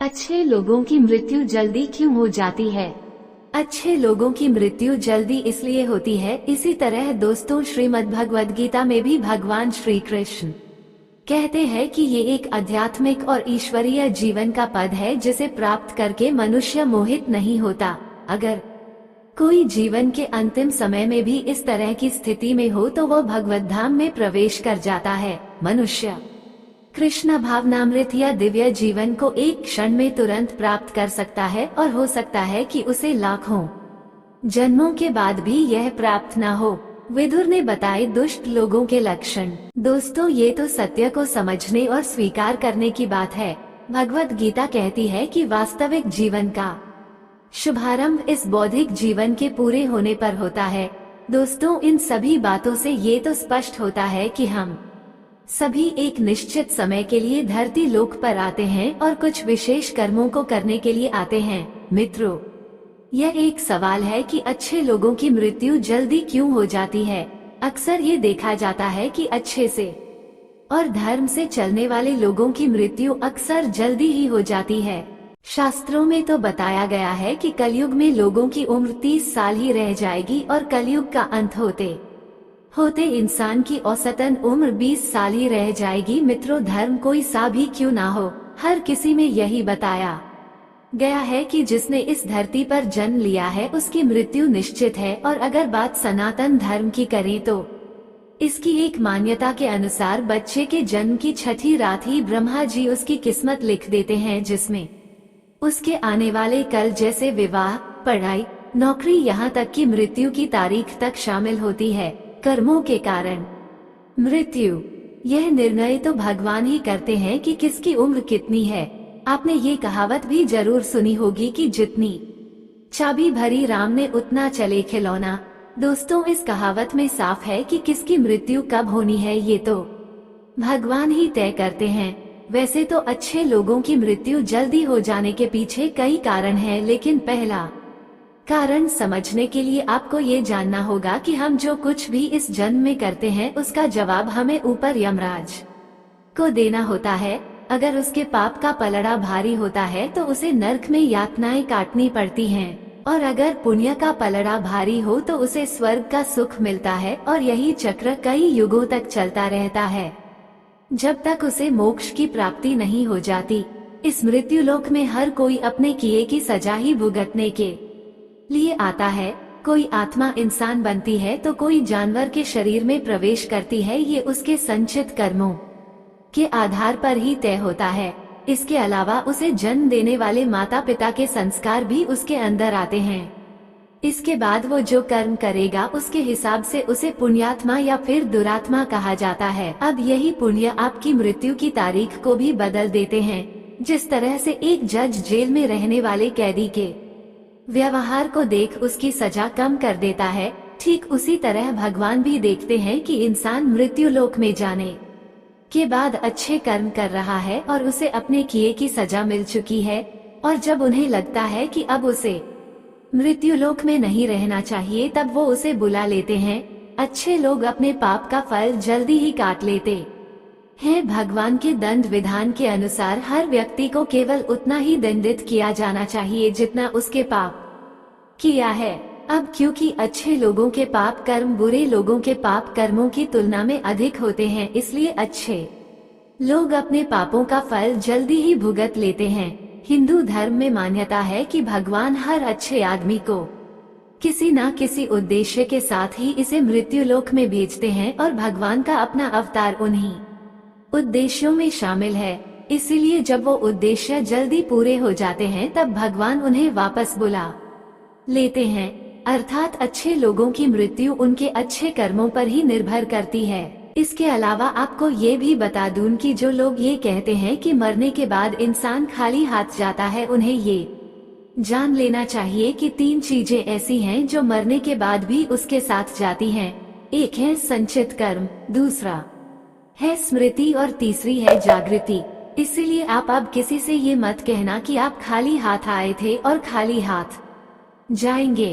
अच्छे लोगों की मृत्यु जल्दी क्यों हो जाती है? अच्छे लोगों की मृत्यु जल्दी इसलिए होती है। इसी तरह दोस्तों, श्रीमद् भगवद गीता में भी भगवान श्री कृष्ण कहते हैं कि ये एक आध्यात्मिक और ईश्वरीय जीवन का पद है जिसे प्राप्त करके मनुष्य मोहित नहीं होता। अगर कोई जीवन के अंतिम समय में भी इस तरह की स्थिति में हो तो वह भगवत धाम में प्रवेश कर जाता है। मनुष्य कृष्ण भावनामृत या दिव्य जीवन को एक क्षण में तुरंत प्राप्त कर सकता है और हो सकता है कि उसे लाखों जन्मों के बाद भी यह प्राप्त न हो। विदुर ने बताए दुष्ट लोगों के लक्षण। दोस्तों, ये तो सत्य को समझने और स्वीकार करने की बात है। भगवत गीता कहती है कि वास्तविक जीवन का शुभारंभ इस बौद्धिक जीवन के पूरे होने पर होता है। दोस्तों, इन सभी बातों से ये तो स्पष्ट होता है कि हम सभी एक निश्चित समय के लिए धरती लोक पर आते हैं और कुछ विशेष कर्मों को करने के लिए आते हैं। मित्रों, यह एक सवाल है कि अच्छे लोगों की मृत्यु जल्दी क्यों हो जाती है। अक्सर ये देखा जाता है कि अच्छे से और धर्म से चलने वाले लोगों की मृत्यु अक्सर जल्दी ही हो जाती है। शास्त्रों में तो बताया गया है कि कलयुग में लोगों की उम्र 30 साल ही रह जाएगी और कलयुग का अंत होते होते इंसान की औसतन उम्र 20 साल ही रह जाएगी। मित्रों, धर्म कोई सा भी क्यों ना हो, हर किसी में यही बताया गया है कि जिसने इस धरती पर जन्म लिया है उसकी मृत्यु निश्चित है। और अगर बात सनातन धर्म की करें तो इसकी एक मान्यता के अनुसार बच्चे के जन्म की छठी रात ही ब्रह्मा जी उसकी किस्मत लिख देते हैं, जिसमें उसके आने वाले कल जैसे विवाह, पढ़ाई, नौकरी, यहाँ तक कि मृत्यु की तारीख तक शामिल होती है। कर्मों के कारण मृत्यु, यह निर्णय तो भगवान ही करते हैं कि किसकी उम्र कितनी है। आपने ये कहावत भी जरूर सुनी होगी कि जितनी चाबी भरी राम ने उतना चले खिलौना। दोस्तों, इस कहावत में साफ है कि किसकी मृत्यु कब होनी है ये तो भगवान ही तय करते हैं। वैसे तो अच्छे लोगों की मृत्यु जल्दी हो जाने के पीछे कई कारण हैं, लेकिन पहला कारण समझने के लिए आपको ये जानना होगा कि हम जो कुछ भी इस जन्म में करते हैं उसका जवाब हमें ऊपर यमराज को देना होता है। अगर उसके पाप का पलड़ा भारी होता है तो उसे नरक में यातनाएं काटनी पड़ती हैं, और अगर पुण्य का पलड़ा भारी हो तो उसे स्वर्ग का सुख मिलता है। और यही चक्र कई युगों तक चलता रहता है जब तक उसे मोक्ष की प्राप्ति नहीं हो जाती। इस मृत्यु लोक में हर कोई अपने किए की सजा ही भुगतने के लिए आता है। कोई आत्मा इंसान बनती है तो कोई जानवर के शरीर में प्रवेश करती है। ये उसके संचित कर्मों के आधार पर ही तय होता है। इसके अलावा उसे जन्म देने वाले माता पिता के संस्कार भी उसके अंदर आते हैं। इसके बाद वो जो कर्म करेगा उसके हिसाब से उसे पुण्यात्मा या फिर दुरात्मा कहा जाता है। अब यही पुण्य आपकी मृत्यु की तारीख को भी बदल देते हैं। जिस तरह से एक जज जेल में रहने वाले कैदी के व्यवहार को देख उसकी सजा कम कर देता है, ठीक उसी तरह भगवान भी देखते हैं कि इंसान मृत्यु लोक में जाने के बाद अच्छे कर्म कर रहा है और उसे अपने किए की सजा मिल चुकी है। और जब उन्हें लगता है कि अब उसे मृत्यु लोक में नहीं रहना चाहिए तब वो उसे बुला लेते हैं। अच्छे लोग अपने पाप का फल जल्दी ही काट लेते हैं। भगवान के दंड विधान के अनुसार हर व्यक्ति को केवल उतना ही दंडित किया जाना चाहिए जितना उसके पाप किया है। अब क्योंकि अच्छे लोगों के पाप कर्म बुरे लोगों के पाप कर्मों की तुलना में अधिक होते हैं, इसलिए अच्छे लोग अपने पापों का फल जल्दी ही भुगत लेते हैं। हिंदू धर्म में मान्यता है कि भगवान हर अच्छे आदमी को किसी न किसी उद्देश्य के साथ ही इसे मृत्यु लोक में भेजते हैं और भगवान का अपना अवतार उन्हीं उद्देश्यों में शामिल है। इसीलिए जब वो उद्देश्य जल्दी पूरे हो जाते हैं तब भगवान उन्हें वापस बुला लेते हैं। अर्थात अच्छे लोगों की मृत्यु उनके अच्छे कर्मों पर ही निर्भर करती है। इसके अलावा आपको ये भी बता दूं कि जो लोग ये कहते हैं कि मरने के बाद इंसान खाली हाथ जाता है, उन्हें ये जान लेना चाहिए कि 3 चीजें ऐसी हैं जो मरने के बाद भी उसके साथ जाती हैं। एक है संचित कर्म, दूसरा है स्मृति और तीसरी है जागृति। इसीलिए आप अब किसी से ये मत कहना कि आप खाली हाथ आए थे और खाली हाथ जाएंगे।